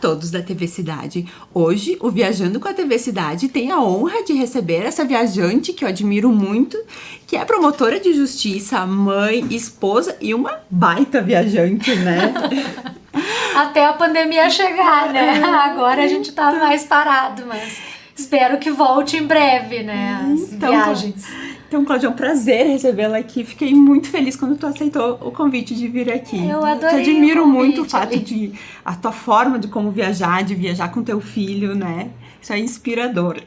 todos da TV Cidade. Hoje, o Viajando com a TV Cidade tem a honra de receber essa viajante que eu admiro muito, que é promotora de justiça, mãe, esposa e uma baita viajante, né? Até a pandemia chegar, né? Agora a gente tá mais parado, mas espero que volte em breve, né? As viagens. Então, Cláudia, é um prazer recebê-la aqui. Fiquei muito feliz quando tu aceitou o convite de vir aqui. Eu adorei. Te admiro muito o fato de a tua forma de como viajar, de viajar com teu filho, né? Isso é inspirador.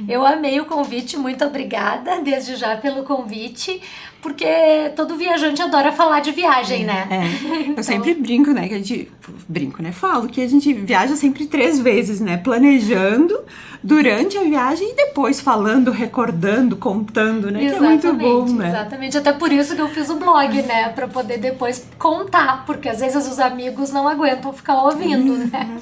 Eu amei o convite, muito obrigada desde já pelo convite, porque todo viajante adora falar de viagem, né? Então... Eu sempre brinco, né? Falo que a gente viaja sempre 3 vezes, né? Planejando, durante a viagem e depois falando, recordando, contando, né? Exatamente, que é muito bom, né? Exatamente, até por isso que eu fiz o blog, né? Pra poder depois contar, porque às vezes os amigos não aguentam ficar ouvindo, né?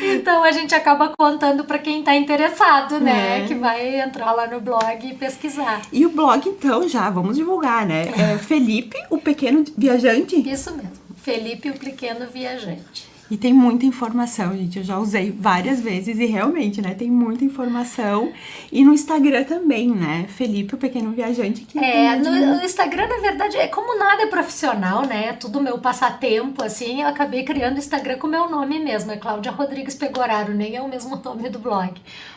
Então a gente acaba contando pra quem tá interessado, né? Que vai entrar lá no blog e pesquisar. E o blog, então, já vamos divulgar, né? É Felipe, o Pequeno Viajante? Isso mesmo, Felipe, o Pequeno Viajante. E tem muita informação, gente. Eu já usei várias vezes e realmente, né? Tem muita informação. E no Instagram também, né? Felipe, o Pequeno Viajante. Que no Instagram, na verdade, é como nada é profissional, né? É tudo meu passatempo, assim. Eu acabei criando o Instagram com o meu nome mesmo. É Cláudia Rodrigues Pegoraro, nem é o mesmo nome do blog.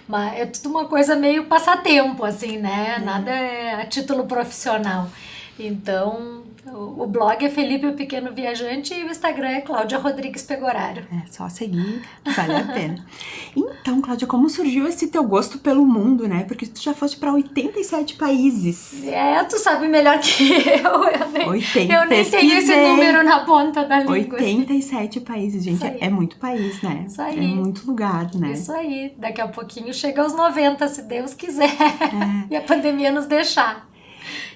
Mas é tudo uma coisa meio passatempo, assim, né? Nada é a título profissional. Então... O blog é Felipe, o Pequeno Viajante, e o Instagram é Cláudia Rodrigues Pegoraro. É só seguir, vale a pena. Então, Cláudia, como surgiu esse teu gosto pelo mundo, né? Porque tu já foste para 87 países. Tu sabe melhor que eu nem tenho esse número na ponta da língua. 87 países, gente, é muito país, né? Isso aí. É muito lugar, né? Isso aí, daqui a pouquinho chega aos 90, se Deus quiser, e a pandemia nos deixar.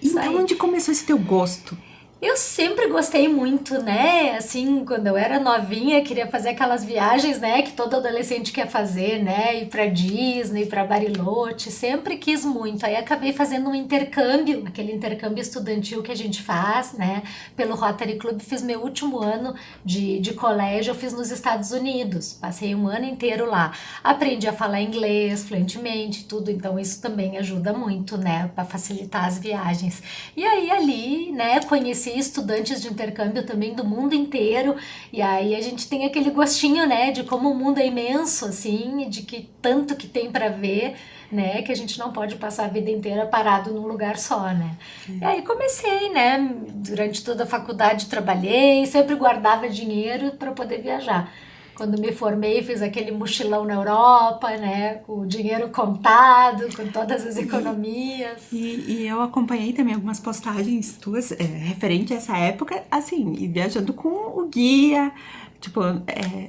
Então, onde começou esse teu gosto? Eu sempre gostei muito, né, assim, quando eu era novinha, queria fazer aquelas viagens, né, que todo adolescente quer fazer, né, ir pra Disney, pra Bariloche, sempre quis muito. Aí acabei fazendo um intercâmbio, aquele intercâmbio estudantil que a gente faz, né, pelo Rotary Club. Fiz meu último ano de colégio, eu fiz nos Estados Unidos, passei um ano inteiro lá. Aprendi a falar inglês fluentemente, tudo, então isso também ajuda muito, né, pra facilitar as viagens. E aí ali, né, conheci estudantes de intercâmbio também do mundo inteiro, e aí a gente tem aquele gostinho, né, de como o mundo é imenso, assim, de que tanto que tem para ver, né, que a gente não pode passar a vida inteira parado num lugar só, né. E aí comecei, né, durante toda a faculdade trabalhei, sempre guardava dinheiro para poder viajar. Quando me formei, fiz aquele mochilão na Europa, né, com o dinheiro contado, com todas as economias. E eu acompanhei também algumas postagens tuas referente a essa época, assim, e viajando com o guia, tipo,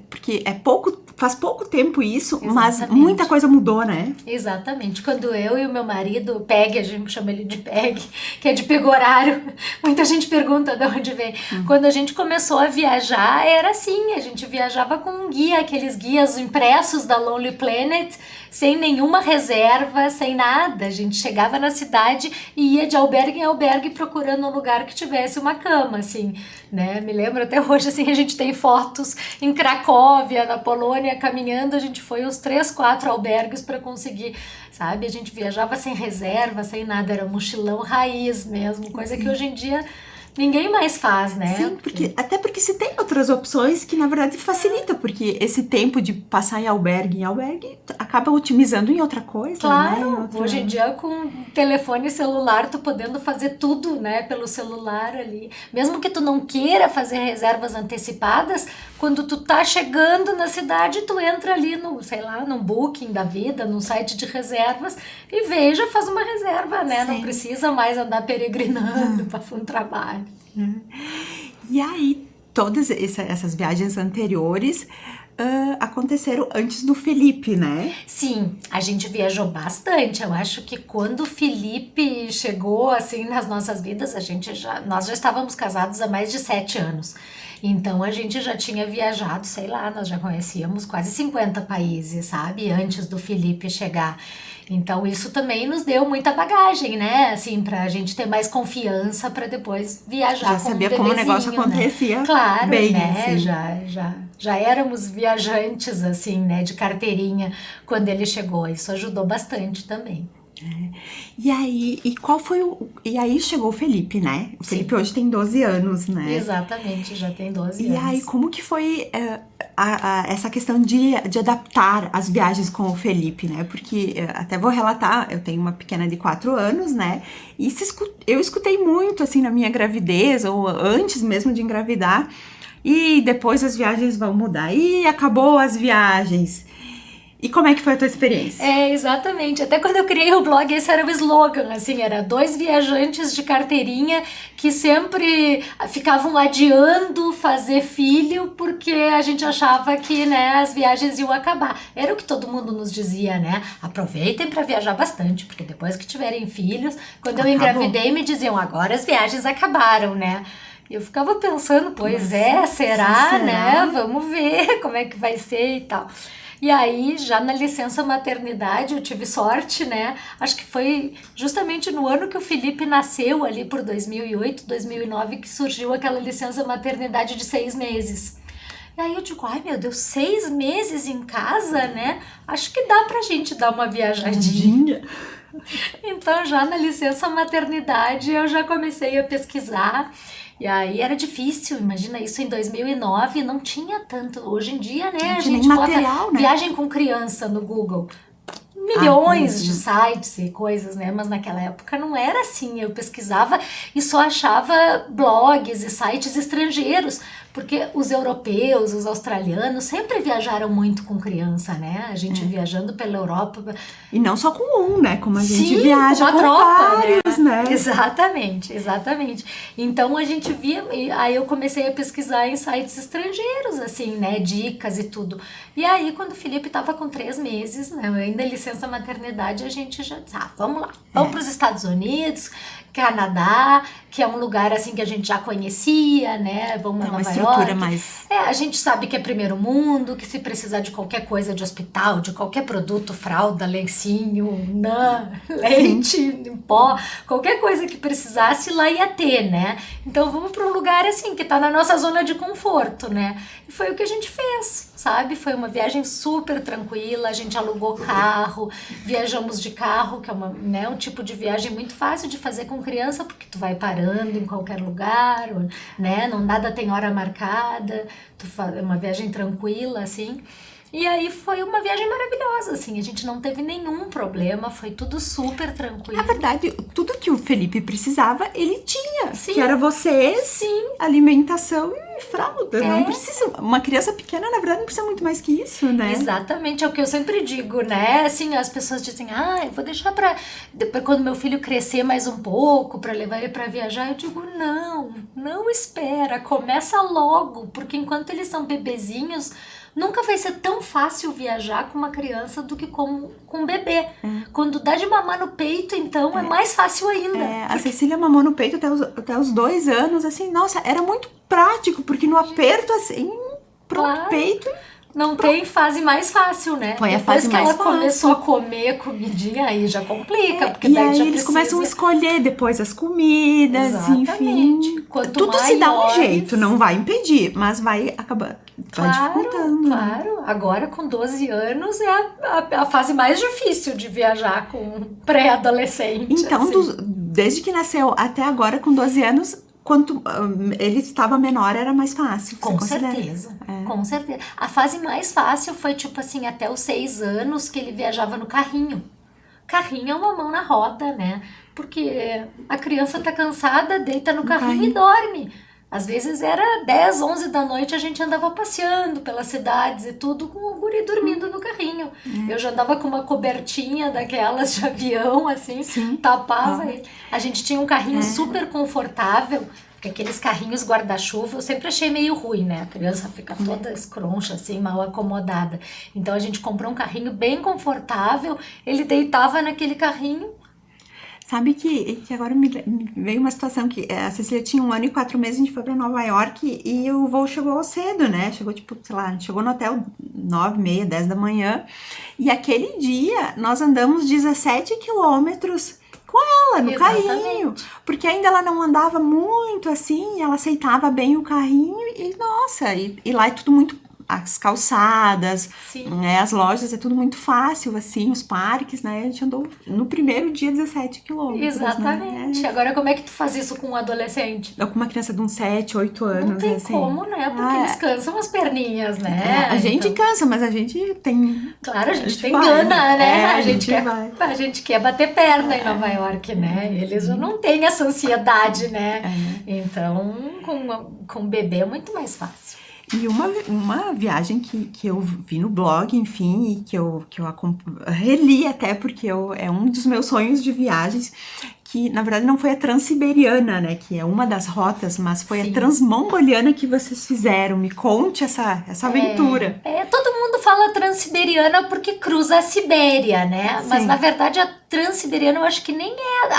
porque faz pouco tempo isso, Exatamente. Mas muita coisa mudou, né? Exatamente. Quando eu e o meu marido, o Peg, a gente chama ele de Peg, que é de Pegoraro, muita gente pergunta de onde vem. Quando a gente começou a viajar, era assim, a gente viajava com um guia, aqueles guias impressos da Lonely Planet, sem nenhuma reserva, sem nada. A gente chegava na cidade e ia de albergue em albergue procurando um lugar que tivesse uma cama, assim, né? Me lembro até hoje, assim, a gente tem fotos em Cracóvia, na Polônia, caminhando, a gente foi aos 3, 4 albergues para conseguir, sabe? A gente viajava sem reserva, sem nada, era um mochilão raiz mesmo, coisa que hoje em dia ninguém mais faz, né? Sim, até porque se tem outras opções que na verdade facilita, porque esse tempo de passar em albergue acaba otimizando em outra coisa, claro, né? Hoje em dia com telefone celular, tu podendo fazer tudo, né, pelo celular ali. Mesmo que tu não queira fazer reservas antecipadas, quando tu tá chegando na cidade, tu entra ali no, sei lá, no Booking da vida, num site de reservas e faz uma reserva, né? Sim. Não precisa mais andar peregrinando, passando trabalho. E aí, todas essas viagens anteriores aconteceram antes do Felipe, né? Sim, a gente viajou bastante. Eu acho que quando o Felipe chegou assim nas nossas vidas, nós já estávamos casados há mais de 7 anos. Então a gente já tinha viajado, sei lá, nós já conhecíamos quase 50 países, sabe? Antes do Felipe chegar. Então isso também nos deu muita bagagem, né? Assim, pra gente ter mais confiança pra depois viajar Já com um sabia como o negócio bebezinho, né? acontecia Claro, bem, né? assim. Já éramos viajantes, assim, né? De carteirinha quando ele chegou. Isso ajudou bastante também. E aí, e qual foi o. E aí chegou o Felipe, né? O Felipe Sim, hoje tem 12 anos, né? exatamente, já tem 12 E aí, anos. como que foi essa questão de adaptar as viagens com o Felipe, né? Porque até vou relatar, eu tenho uma pequena de 4 anos, né? E eu escutei muito, assim, na minha gravidez, ou antes mesmo de engravidar, e depois as viagens vão mudar. E acabou as viagens. E como é que foi a tua experiência? É, exatamente. Até quando eu criei o blog, esse era o slogan, assim, era 2 viajantes de carteirinha que sempre ficavam adiando fazer filho porque a gente achava que, né, as viagens iam acabar. Era o que todo mundo nos dizia, né? Aproveitem para viajar bastante, porque depois que tiverem filhos, quando eu Acabou. engravidei, me diziam, agora as viagens acabaram, né? E eu ficava pensando, pois Mas, será, né? será? Vamos ver como é que vai ser e tal. E aí, já na licença maternidade, eu tive sorte, né? Acho que foi justamente no ano que o Felipe nasceu, ali por 2008, 2009, que surgiu aquela licença maternidade de 6 meses. E aí eu digo, ai meu Deus, 6 meses em casa, né? Acho que dá pra gente dar uma viajadinha. Tadinha. Então, já na licença maternidade, eu já comecei a pesquisar. E aí era difícil, imagina isso em 2009, não tinha tanto. Hoje em dia, né, Não a tinha nem gente bota material, né? viagem com criança no Google. Ah, Milhões de imagino. sites e coisas, né? Mas naquela época não era assim. Eu pesquisava e só achava blogs e sites estrangeiros, porque os europeus, os australianos sempre viajaram muito com criança, né? A gente viajando pela Europa. E não só com um, né? Como a gente Sim, com viaja uma com tropa, né? vários, né? Exatamente, exatamente. Então a gente via, e aí eu comecei a pesquisar em sites estrangeiros, assim, né? Dicas e tudo. E aí, quando o Felipe tava com 3 meses, né? Ainda licença maternidade, a gente já disse, vamos lá, vamos para os Estados Unidos, Canadá, que é um lugar assim que a gente já conhecia, né? Vamos a Tem uma Nova estrutura York. mais. A gente sabe que é primeiro mundo, que se precisar de qualquer coisa de hospital, de qualquer produto, fralda, lencinho, Sim. leite em pó, qualquer coisa que precisasse, lá ia ter, né? Então vamos para um lugar assim, que tá na nossa zona de conforto, né? E foi o que a gente fez, sabe? Foi uma viagem super tranquila, a gente alugou carro, viajamos de carro, que é né, um tipo de viagem muito fácil de fazer com criança, porque tu vai parando em qualquer lugar, né? Não nada tem hora marcada, é uma viagem tranquila, assim. E aí foi uma viagem maravilhosa, assim, a gente não teve nenhum problema, foi tudo super Na tranquilo. verdade, tudo que o Felipe precisava, ele tinha. Sim, Que era vocês, sim, alimentação e fralda. Não é. precisa. Uma criança pequena, na verdade, não precisa muito mais que isso, né? Exatamente, é o que eu sempre digo, né? Assim, as pessoas dizem, eu vou deixar pra depois, quando meu filho crescer mais um pouco, pra levar ele pra viajar. Eu digo, não espera, começa logo, porque enquanto eles são bebezinhos, nunca vai ser tão fácil viajar com uma criança do que com um bebê. Quando dá de mamar no peito, então, é mais fácil ainda. A Cecília mamou no peito até os 2 anos, assim, nossa, era muito prático, porque no aperto, assim, pronto, Claro. peito. Não tem fase mais fácil, né? Foi a Depois fase que ela mais fácil. começou a comer comidinha, aí já complica, porque E daí aí já eles precisa... começam a escolher depois as comidas, Exatamente. enfim. Quanto Tudo se dá um maiores- jeito, não vai impedir, mas vai acabar, vai dificultando. Né? Claro. Agora com 12 anos é a fase mais difícil de viajar com um pré-adolescente. Então, assim. desde que nasceu até agora, com 12 anos, quanto ele estava menor, era mais fácil. Com você considera? certeza, com certeza. A fase mais fácil foi tipo assim, até os 6 anos que ele viajava no carrinho. Carrinho é uma mão na roda, né? Porque a criança tá cansada, deita no carrinho e dorme. Às vezes era 10, 11 da noite, a gente andava passeando pelas cidades e tudo com o guri dormindo no carrinho. Eu já andava com uma cobertinha daquelas de avião, assim, Sim. tapava ele. A gente tinha um carrinho super confortável, porque aqueles carrinhos guarda-chuva eu sempre achei meio ruim, né? A criança fica toda escroncha, assim, mal acomodada. Então a gente comprou um carrinho bem confortável, ele deitava naquele carrinho. Sabe que agora me veio uma situação que a Cecília tinha 1 ano e 4 meses, a gente foi pra Nova York e o voo chegou cedo, né? Chegou tipo, sei lá, chegou no hotel 9h30, 10 da manhã. E aquele dia nós andamos 17 quilômetros com ela no carrinho, porque ainda ela não andava muito assim, ela aceitava bem o carrinho e nossa, e lá é tudo muito, as calçadas, né, as lojas, é tudo muito fácil, assim, os parques, né, a gente andou no primeiro dia 17 quilômetros, Exatamente. né? Agora, como é que tu faz isso com um adolescente? Eu com uma criança de uns 7, 8 anos, Não tem assim. como, né? Porque eles cansam as perninhas, né? A gente Então, cansa, mas a gente tem... claro, a gente tem vai, gana, né? a gente vai. A gente quer bater perna em Nova York, né? Eles já não têm essa ansiedade, né? Então, com o bebê é muito mais fácil. E uma viagem que eu vi no blog, enfim, e que eu reli até, porque é um dos meus sonhos de viagens, que na verdade não foi a Transiberiana, né, que é uma das rotas, mas foi a Transmongoliana que vocês fizeram. Me conte essa aventura. Todo mundo fala Transiberiana porque cruza a Sibéria, né? Mas na verdade a Transiberiana eu acho que nem é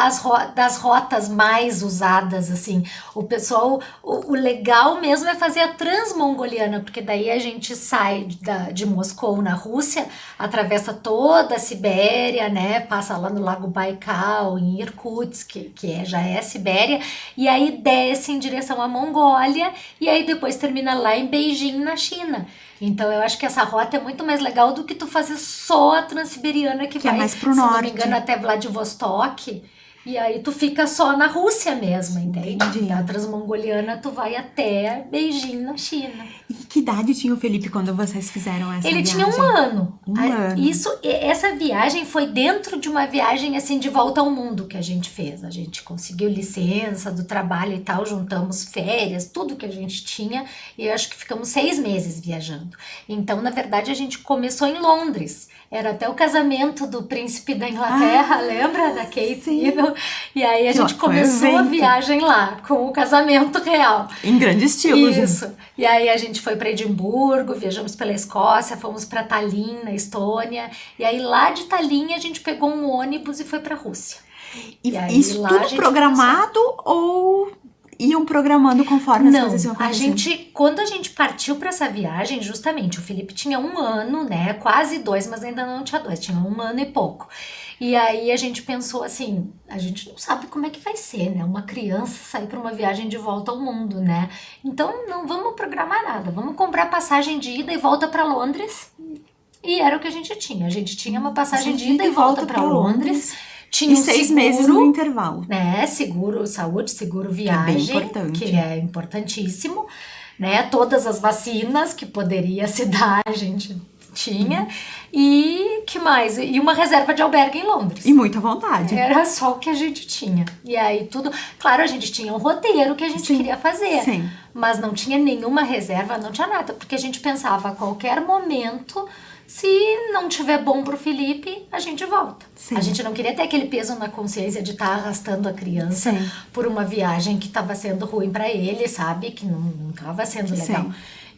das rotas mais usadas, assim. O pessoal, o legal mesmo é fazer a Transmongoliana, porque daí a gente sai de Moscou, na Rússia, atravessa toda a Sibéria, né? Passa lá no Lago Baikal, em Irkutsk, que já é a Sibéria, e aí desce em direção à Mongólia, e aí depois termina lá em Beijing, na China. Então eu acho que essa rota é muito mais legal do que tu fazer só a Transiberiana, que vai, é mais pro se norte. não me engano, até Vladivostok. E aí tu fica só na Rússia mesmo, entende? Da Transmongoliana tu vai até Beijing, na China. E que idade tinha o Felipe quando vocês fizeram essa Ele viagem? tinha 1 ano. ano. Essa viagem foi dentro de uma viagem assim de volta ao mundo que a gente fez. A gente conseguiu licença do trabalho e tal, juntamos férias, tudo que a gente tinha, e eu acho que ficamos 6 meses viajando. Então, na verdade, a gente começou em Londres. Era até o casamento do príncipe da Inglaterra, lembra? Da Kate Middleton. E aí a gente começou a viagem lá, com o casamento real. Em grande estilo, Isso. E aí a gente foi para Edimburgo, viajamos pela Escócia, fomos para Tallinn, na Estônia. E aí lá de Tallinn a gente pegou um ônibus e foi para a Rússia. E isso tudo programado ou iam programando conforme as coisas iam acontecendo? Quando a gente partiu para essa viagem, justamente, o Felipe tinha 1 ano, né, quase 2, mas ainda não tinha 2, tinha 1 ano e pouco. E aí a gente pensou assim, a gente não sabe como é que vai ser, né, uma criança sair para uma viagem de volta ao mundo, né, então não vamos programar nada, vamos comprar passagem de ida e volta para Londres, e era o que a gente tinha uma passagem de ida e volta para Londres. Tinha e 6 meses no intervalo. Né, seguro saúde, seguro viagem, que é bem importante. Que é importantíssimo, né, todas as vacinas que poderia se dar, a gente tinha, e que mais? E uma reserva de albergue em Londres. E muita vontade. Era só o que a gente tinha. E aí tudo, claro, a gente tinha um roteiro que a gente queria fazer, mas não tinha nenhuma reserva, não tinha nada, porque a gente pensava a qualquer momento, se não tiver bom pro Felipe, a gente volta. A gente não queria ter aquele peso na consciência de estar arrastando a criança por uma viagem que estava sendo ruim para ele, sabe? Que não estava sendo legal.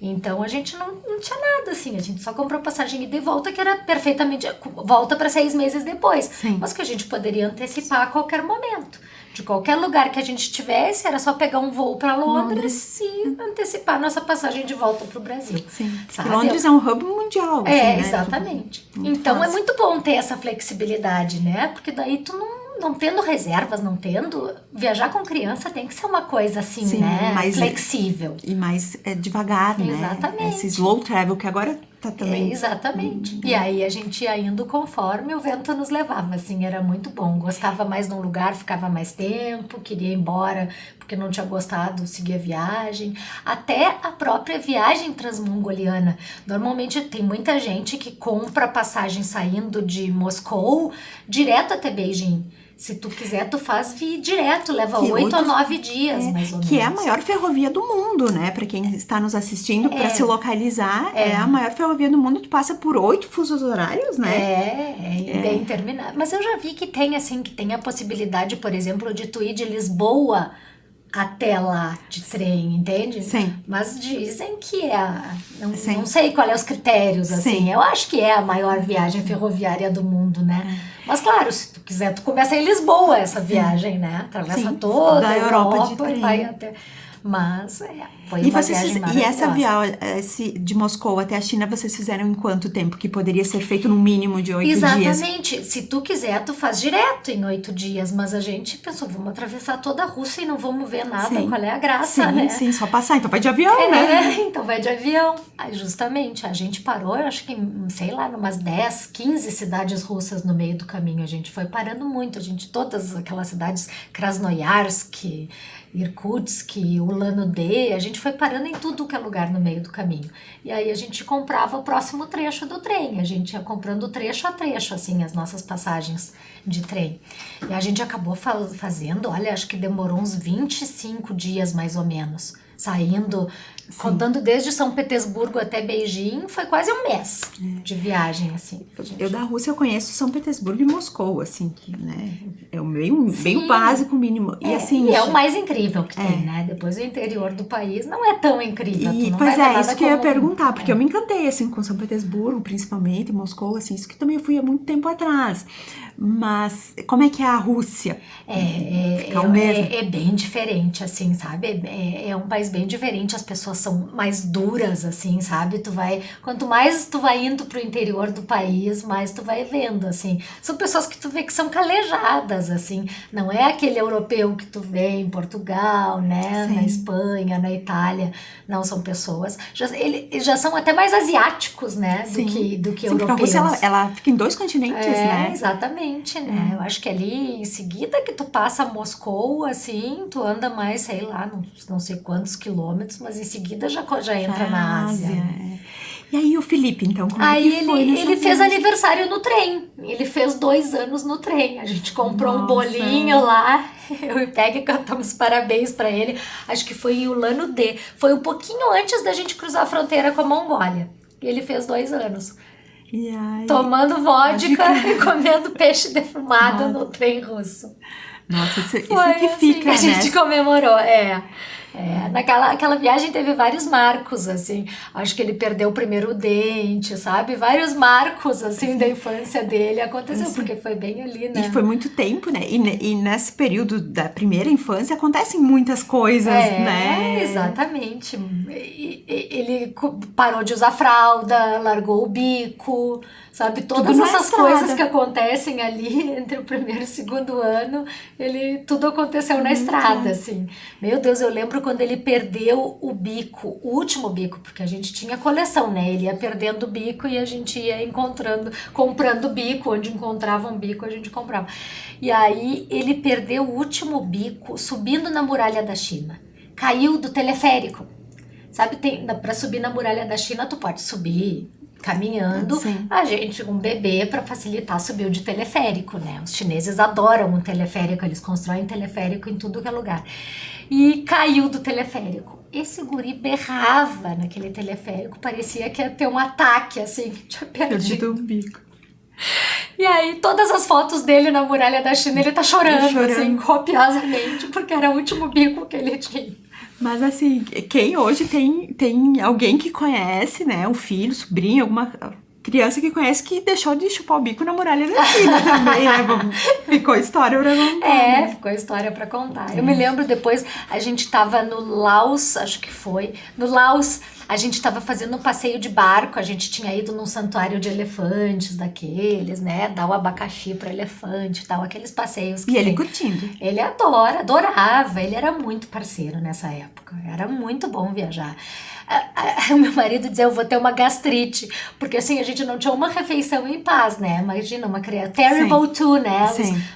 Então a gente não tinha nada assim, a gente só comprou passagem ida e volta, que era perfeitamente volta para 6 meses depois, mas que a gente poderia antecipar a qualquer momento. De qualquer lugar que a gente estivesse, era só pegar um voo para Londres e antecipar nossa passagem de volta para o Brasil. Sabe? Londres é um hub mundial. Assim, né? Exatamente. Então é muito bom ter essa flexibilidade, né? Porque daí tu não tendo reservas, não tendo... Viajar com criança tem que ser uma coisa assim, né? Mais flexível. E mais devagar, né? Exatamente. Esse slow travel que agora tá também... exatamente. E aí a gente ia indo conforme o vento nos levava, assim, era muito bom. Gostava mais de um lugar, ficava mais tempo, queria ir embora porque não tinha gostado, seguir a viagem. Até a própria viagem transmongoliana. Normalmente tem muita gente que compra passagem saindo de Moscou direto até Beijing. Se tu quiser, tu faz direto, leva 8 a 9 dias, mais ou menos. Que é a maior ferrovia do mundo, né? Para quem está nos assistindo, para se localizar, é a maior ferrovia do mundo. Tu passa por 8 fusos horários, né? É interminável. Mas eu já vi que tem, assim, que tem a possibilidade, por exemplo, de tu ir de Lisboa até lá de trem, entende? Sim. Mas dizem que não, Sim. não sei qual é os critérios, assim. Sim. Eu acho que é a maior viagem ferroviária do mundo, né? Mas claro, se tu quiser, tu começa em Lisboa essa viagem, né? Atravessa Sim. toda Da a Europa de Europa e trem. vai até... Mas foi E uma vocês viagem e essa maravilhosa. viagem de Moscou até a China, vocês fizeram em quanto tempo? Que poderia ser feito no mínimo de 8 dias? Exatamente. Se tu quiser, tu faz direto em 8 dias. Mas a gente pensou, vamos atravessar toda a Rússia e não vamos ver nada. Sim. Qual é a graça, Sim, né? sim, só passar. Então vai de avião, né? Então vai de avião. Aí, justamente, a gente parou, eu acho que, sei lá, numas 10, 15 cidades russas no meio do caminho. A gente foi parando muito. Todas aquelas cidades, Krasnoyarsk, Irkutsk, Ulan-Ude, a gente foi parando em tudo que é lugar no meio do caminho. E aí a gente comprava o próximo trecho do trem. A gente ia comprando trecho a trecho, assim, as nossas passagens de trem. E a gente acabou fazendo, olha, acho que demorou uns 25 dias mais ou menos. Saindo, contando desde São Petersburgo até Beijing, foi quase um mês de viagem, assim. Eu da Rússia eu conheço São Petersburgo e Moscou, assim, que, né, é o meio básico, mínimo. E assim, é o mais incrível que tem, né? Depois o interior do país não é tão incrível. Tu não pois vai ver nada isso que eu ia como- perguntar, porque eu me encantei, assim, com São Petersburgo, principalmente, Moscou, assim, isso que também eu fui há muito tempo atrás. Mas como é que é a Rússia? Ficar um mês? É bem diferente, assim, sabe? É um país bem diferente, as pessoas são mais duras, assim, sabe? Quanto mais tu vai indo pro interior do país, mais tu vai vendo, assim. São pessoas que tu vê que são calejadas, assim. Não é aquele europeu que tu vê em Portugal, né? Sim. Na Espanha, na Itália. Não, são pessoas... Eles já são até mais asiáticos, né? Do que Sim, porque a europeus. Rússia, ela fica em 2 continentes, né? Exatamente, né? Eu acho que ali, em seguida que tu passa Moscou, assim, tu anda mais, sei lá, não sei quantos quilômetros, mas em seguida já entra na Ásia. É. E aí o Felipe, então, como é Aí que foi nessa ele fez viagem? aniversário no trem. Ele fez 2 anos no trem. A gente comprou um Nossa. bolinho lá. Eu e Peg cantamos parabéns pra ele. Acho que foi em Ulan-Ude. Foi um pouquinho antes da gente cruzar a fronteira com a Mongólia. E ele fez 2 anos. E aí, Tomando vodka e comendo peixe defumado no trem russo. nossa, isso Foi que assim fica, que a gente né? comemorou, aquela viagem teve vários marcos, assim, acho que ele perdeu o primeiro dente, sabe, vários marcos, assim, da infância dele aconteceu, porque foi bem ali, né. E foi muito tempo, né? E nesse período da primeira infância acontecem muitas coisas, né? Exatamente. Ele parou de usar fralda, largou o bico, sabe? Todas Tudo na essas estrada. coisas que acontecem ali entre o primeiro e o segundo ano, tudo aconteceu na estrada, assim. Meu Deus, eu lembro quando ele perdeu o bico, o último bico, porque a gente tinha coleção, né? Ele ia perdendo o bico e a gente ia comprando bico, onde encontrava um bico a gente comprava. E aí ele perdeu o último bico subindo na muralha da China. Caiu do teleférico. Sabe, para subir na muralha da China, tu pode subir caminhando. Sim. A gente, um bebê, para facilitar, subiu de teleférico, né? Os chineses adoram um teleférico, eles constroem teleférico em tudo que é lugar. E caiu do teleférico. Esse guri berrava naquele teleférico, parecia que ia ter um ataque, assim, tinha perdido. Um bico. E aí, todas as fotos dele na muralha da China, ele tá chorando, assim, copiosamente, porque era o último bico que ele tinha. Mas assim, quem hoje tem alguém que conhece, né? Um filho, sobrinho, alguma criança que conhece que deixou de chupar o bico na muralha da China também, né? Ficou história pra contar. Ficou história pra contar. Eu me lembro depois, a gente tava no Laos, acho que foi. No Laos, a gente tava fazendo um passeio de barco, a gente tinha ido num santuário de elefantes daqueles, né? Dar o abacaxi pro elefante e tal, aqueles passeios que E ele tem. curtindo. Ele adorava, ele era muito parceiro nessa época, era muito bom viajar. O meu marido dizia, eu vou ter uma gastrite, porque assim, a gente não tinha uma refeição em paz, né? Imagina, uma criança, terrible two, né?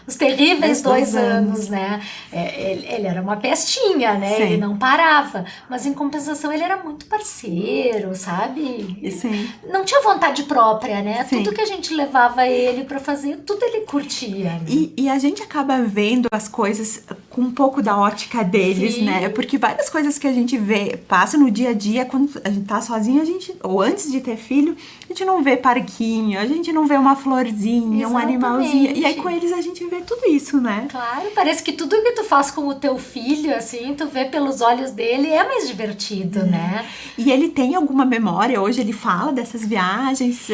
Os terríveis 2 anos, né? Ele era uma pestinha, né? Sim. Ele não parava, mas em compensação ele era muito parceiro, sabe? Sim. Não tinha vontade própria, né? Sim. Tudo que a gente levava ele pra fazer, tudo ele curtia, né? E a gente acaba vendo as coisas com um pouco da ótica deles, Sim. né? Porque várias coisas que a gente vê, passa no dia a dia, quando a gente tá sozinha, ou antes de ter filho, a gente não vê parquinho, a gente não vê uma florzinha, um animalzinho. E aí com eles a gente vê tudo isso, né? Claro, parece que tudo que tu faz com o teu filho, assim, tu vê pelos olhos dele, é mais divertido, né? E ele tem alguma memória hoje? Ele fala dessas viagens?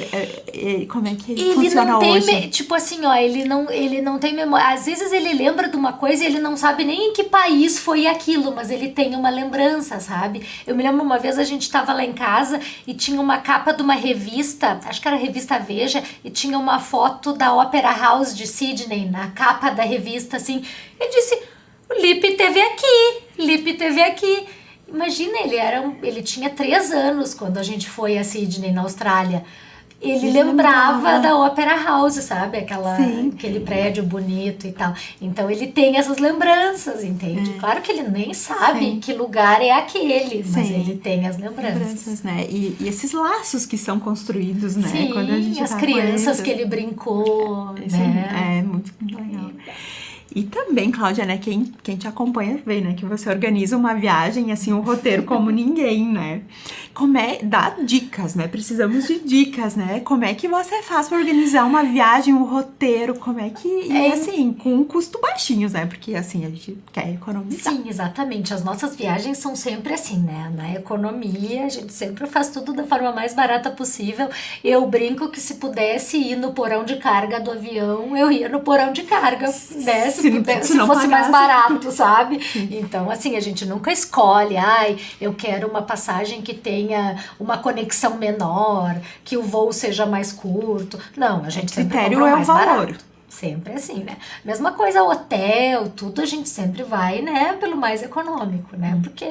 Como é que ele funciona não tem, hoje? tipo assim, ó, ele não tem memória. Às vezes ele lembra de uma coisa e ele não sabe nem em que país foi aquilo, mas ele tem uma lembrança, sabe? Eu me lembro uma vez a gente tava lá em casa e tinha uma capa de uma revista, acho que era a revista Veja, e tinha uma foto da Opera House de Sydney na capa da revista, assim. Eu disse, o Lipe teve aqui. Imagina, ele tinha 3 anos quando a gente foi a Sydney, na Austrália. Ele lembrava da Opera House, sabe? Aquele prédio bonito e tal. Então ele tem essas lembranças, entende? Claro que ele nem sabe que lugar é aquele, mas ele tem as lembranças. Né? E esses laços que são construídos, né? Sim, quando a gente as tá crianças que ele brincou, isso né? É muito legal. E também, Cláudia, né, quem te acompanha vê, né, que você organiza uma viagem, assim, um roteiro como ninguém, né? Dá dicas, né? Precisamos de dicas, né? Como é que você faz para organizar uma viagem, um roteiro, e assim, com um custo baixinhos, né? Porque, assim, a gente quer economizar. Sim, exatamente. As nossas viagens são sempre assim, né? Na economia, a gente sempre faz tudo da forma mais barata possível. Eu brinco que se pudesse ir no porão de carga do avião, eu ia no porão de carga, né? Se fosse mais barato, sabe? Então, assim, a gente nunca escolhe, eu quero uma passagem que tenha uma conexão menor, que o voo seja mais curto. Não, a gente sempre compra o mais barato. Sempre assim, né? Mesma coisa, hotel, tudo a gente sempre vai, né, pelo mais econômico, né? Porque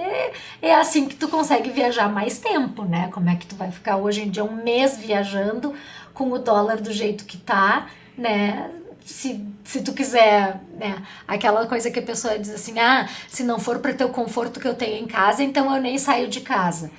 é assim que tu consegue viajar mais tempo, né? Como é que tu vai ficar hoje em dia 1 mês viajando com o dólar do jeito que tá, né? Se tu quiser, né, aquela coisa que a pessoa diz assim, se não for para ter o conforto que eu tenho em casa, então eu nem saio de casa.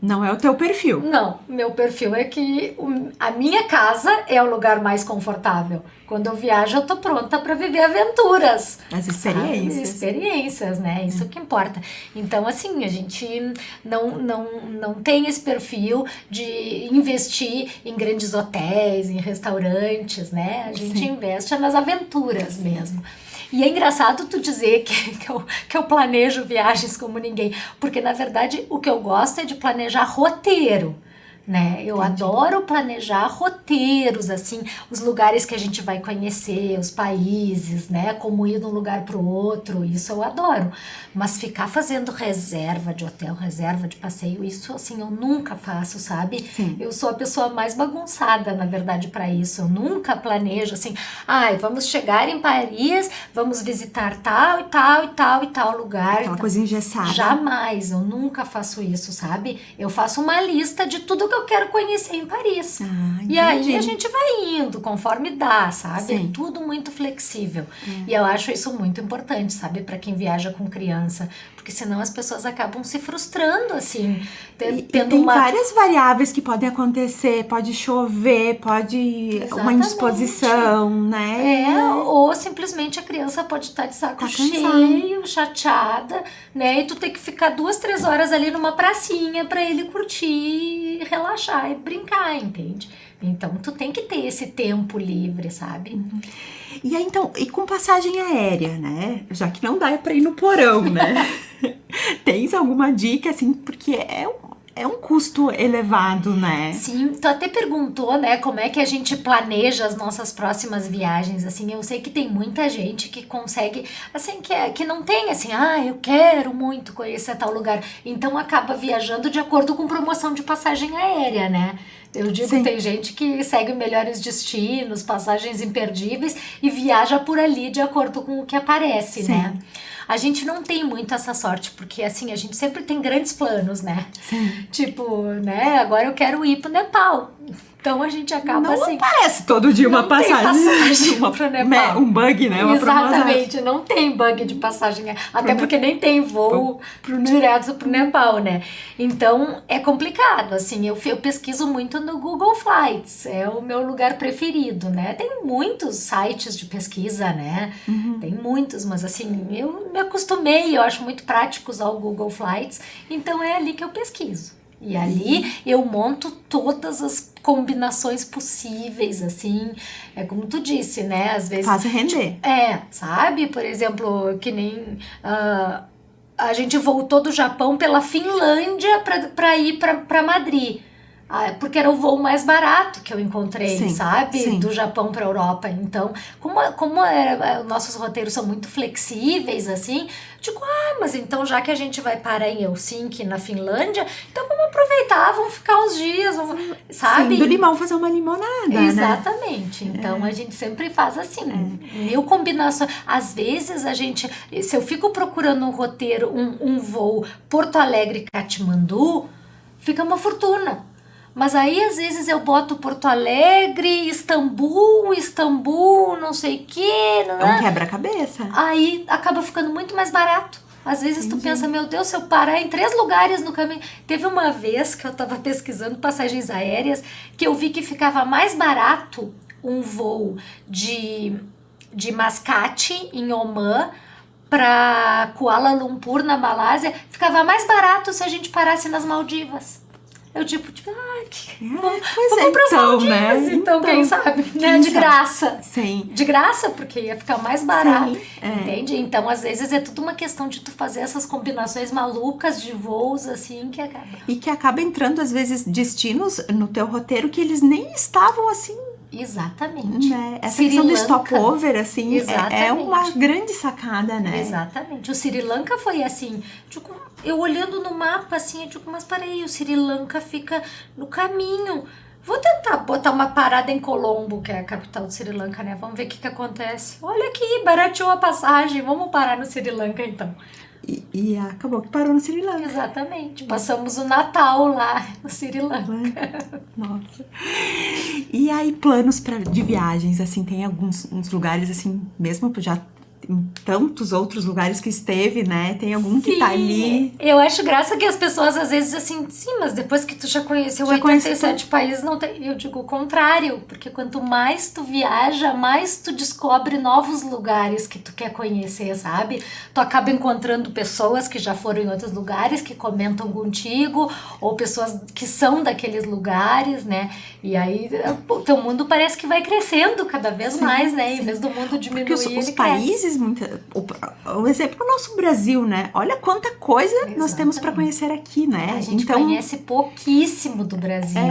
Não é o teu perfil. Não, meu perfil é que a minha casa é o lugar mais confortável. Quando eu viajo, eu tô pronta para viver aventuras. As experiências. Experiências, né? Isso que importa. Então, assim, a gente não tem esse perfil de investir em grandes hotéis, em restaurantes, né? A gente investe nas aventuras mesmo. E é engraçado tu dizer que eu planejo viagens como ninguém, porque na verdade o que eu gosto é de planejar roteiro, né? Eu adoro planejar roteiros, assim, os lugares que a gente vai conhecer, os países, né? Como ir de um lugar para o outro, isso eu adoro. Mas ficar fazendo reserva de hotel, reserva de passeio, isso, assim, eu nunca faço, sabe? Sim. Eu sou a pessoa mais bagunçada, na verdade, para isso. Eu nunca planejo, assim, vamos chegar em Paris, vamos visitar tal e tal e tal e tal lugar. Aquela coisa engessada. Jamais, eu nunca faço isso, sabe? Eu faço uma lista de tudo que eu quero conhecer em Paris. E aí a gente vai indo conforme dá, sabe? Sim. É tudo muito flexível. E eu acho isso muito importante, sabe? Para quem viaja com criança. Porque senão as pessoas acabam se frustrando, assim. Tem várias variáveis que podem acontecer. Pode chover, pode uma indisposição, né? Ou simplesmente a criança pode estar de saco cheio, chateada, né? E tu tem que ficar 2, 3 horas ali numa pracinha para ele curtir, relaxar e brincar, entende? Então tu tem que ter esse tempo livre, sabe? E aí, então, e com passagem aérea, né? Já que não dá pra ir no porão, né? Tens alguma dica, assim, porque é um custo elevado, né? Sim, tu até perguntou, né, como é que a gente planeja as nossas próximas viagens, assim, eu sei que tem muita gente que consegue, assim, que não tem, assim, eu quero muito conhecer tal lugar, então acaba viajando de acordo com promoção de passagem aérea, né? Eu digo que tem gente que segue melhores destinos, passagens imperdíveis e viaja por ali de acordo com o que aparece, né? A gente não tem muito essa sorte, porque assim, a gente sempre tem grandes planos, né? Sim. Tipo, né, agora eu quero ir pro Nepal. Então a gente acaba Não assim. aparece todo dia uma Não tem passagem pro Nepal. um bug, né? Uma Exatamente, não tem bug de passagem, até porque nem tem voo direto pro Nepal, né? Então é complicado, assim, eu pesquiso muito no Google Flights, é o meu lugar preferido, né? Tem muitos sites de pesquisa, né? Tem muitos, mas assim, eu me acostumei, eu acho muito prático usar o Google Flights, então é ali que eu pesquiso. E ali eu monto todas as combinações possíveis, assim, é como tu disse, né? Às vezes. Faz render. Sabe? Por exemplo, que nem a gente voltou do Japão pela Finlândia para ir para Madrid. Porque era o voo mais barato que eu encontrei, Sim, sabe? sim. Do Japão para Europa. Então, como nossos roteiros são muito flexíveis, assim, digo, mas então já que a gente vai parar em Helsinki, na Finlândia, então vamos aproveitar, vamos ficar uns dias, sabe? Sim, do limão fazer uma limonada, Exatamente. né? Então a gente sempre faz assim. Mil combinações. Às vezes se eu fico procurando um roteiro, um voo Porto Alegre-Katmandu, fica uma fortuna. Mas aí, às vezes, eu boto Porto Alegre, Istambul, não sei o quê. É um quebra-cabeça. Aí acaba ficando muito mais barato. Às vezes tu pensa, meu Deus, se eu parar em 3 lugares no caminho... Teve uma vez que eu tava pesquisando passagens aéreas, que eu vi que ficava mais barato um voo de Mascate, em Oman, para Kuala Lumpur, na Malásia. Ficava mais barato se a gente parasse nas Maldivas. Eu vamos para as Maldivas, né? Então, quem sabe, né? De graça. Sim. De graça, porque ia ficar mais barato, Sim, entende? Então, às vezes, é tudo uma questão de tu fazer essas combinações malucas de voos, assim, que acaba. E que acaba entrando, às vezes, destinos no teu roteiro que eles nem estavam, assim... Exatamente. Né? Essa questão do stopover, assim, é uma grande sacada, né? Exatamente. O Sri Lanka foi assim, eu olhando no mapa, assim, eu digo, mas peraí, o Sri Lanka fica no caminho. Vou tentar botar uma parada em Colombo, que é a capital do Sri Lanka, né? Vamos ver o que acontece. Olha aqui, barateou a passagem, vamos parar no Sri Lanka, então. E acabou que parou no Sri Lanka. Exatamente. Passamos o Natal lá no Sri Lanka. Nossa. E aí, planos de viagens, assim, tem alguns lugares, assim, mesmo já em tantos outros lugares que esteve, né? Tem algum que tá ali. Eu acho graça que as pessoas às vezes assim, sim, mas depois que tu já conheceu 87 países, não tem. Eu digo o contrário, porque quanto mais tu viaja, mais tu descobre novos lugares que tu quer conhecer, sabe? Tu acaba encontrando pessoas que já foram em outros lugares, que comentam contigo, ou pessoas que são daqueles lugares, né? E aí o teu mundo parece que vai crescendo cada vez mais, né? Em vez do mundo diminuir, porque os países, o exemplo é o nosso Brasil, né? Olha quanta coisa nós temos para conhecer aqui, né? A gente conhece pouquíssimo do Brasil.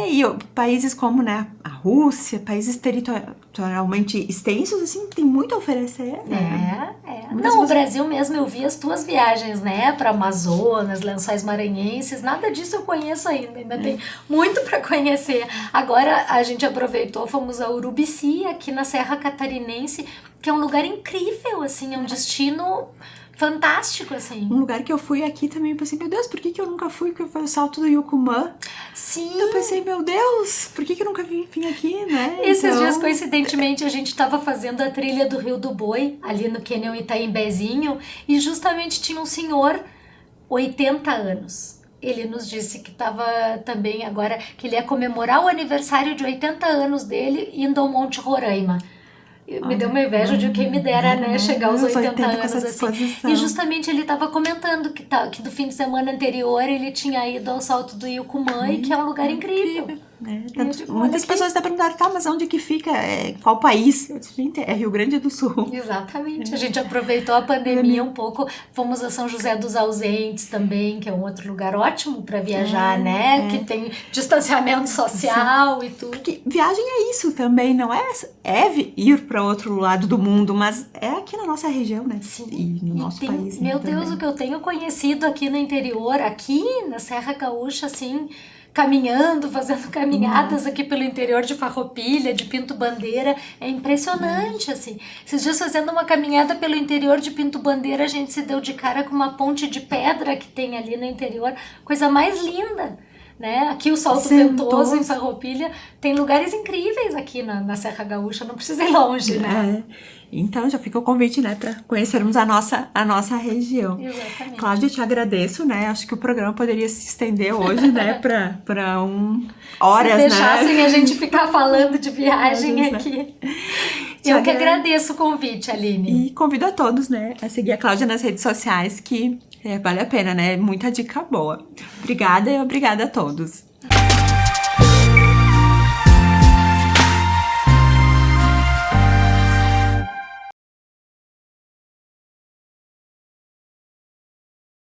E países como, né, a Rússia, países territorialmente extensos, assim, tem muito a oferecer, né? Não, o Brasil mesmo, eu vi as tuas viagens, né, para Amazonas, Lençóis Maranhenses, nada disso eu conheço ainda tem muito para conhecer. Agora a gente aproveitou, fomos a Urubici, aqui na Serra Catarinense, que é um lugar incrível, assim, é um destino fantástico, assim. Um lugar que eu fui aqui também, eu pensei, meu Deus, por que eu nunca fui? Que foi o Salto do Yucumã. Sim. Eu pensei, meu Deus, por que eu nunca vim aqui, né? Esses dias, coincidentemente, a gente estava fazendo a trilha do Rio do Boi, ali no Cânion Itaimbezinho, e justamente tinha um senhor, 80 anos. Ele nos disse que estava também agora, que ele ia comemorar o aniversário de 80 anos dele indo ao Monte Roraima. Me deu uma inveja de quem me dera, né, chegar aos 80 anos assim. E justamente ele estava comentando que do fim de semana anterior ele tinha ido ao Salto do Yucumã e que é um lugar incrível. Muitas pessoas até perguntaram, tá, mas onde que fica? Qual país? Eu disse, gente, é Rio Grande do Sul. Exatamente. A gente aproveitou a pandemia um pouco. Fomos a São José dos Ausentes também, que é um outro lugar ótimo para viajar, né? Que tem distanciamento social e tudo. Porque viagem é isso também, não é ir para outro lado do mundo, mas é aqui na nossa região, né? Sim. E no nosso país. Meu Deus, o que eu tenho conhecido aqui no interior, aqui na Serra Gaúcha, assim, caminhando, fazendo caminhadas aqui pelo interior de Farroupilha, de Pinto Bandeira, é impressionante, assim. Esses dias fazendo uma caminhada pelo interior de Pinto Bandeira, a gente se deu de cara com uma ponte de pedra que tem ali no interior, coisa mais linda. né? Aqui o Salto Ventoso, em Farroupilha, tem lugares incríveis aqui na Serra Gaúcha, não precisa ir longe, né? Então já fica o convite, né, para conhecermos a nossa região. Exatamente. Cláudia, eu te agradeço, né? Acho que o programa poderia se estender hoje, né, para horas, Se deixassem né? a gente ficar falando de viagem Horas, né? aqui. Eu que agradeço o convite, Aline. E convido a todos, né, a seguir a Cláudia nas redes sociais, que vale a pena, né? Muita dica boa. Obrigada e obrigada a todos.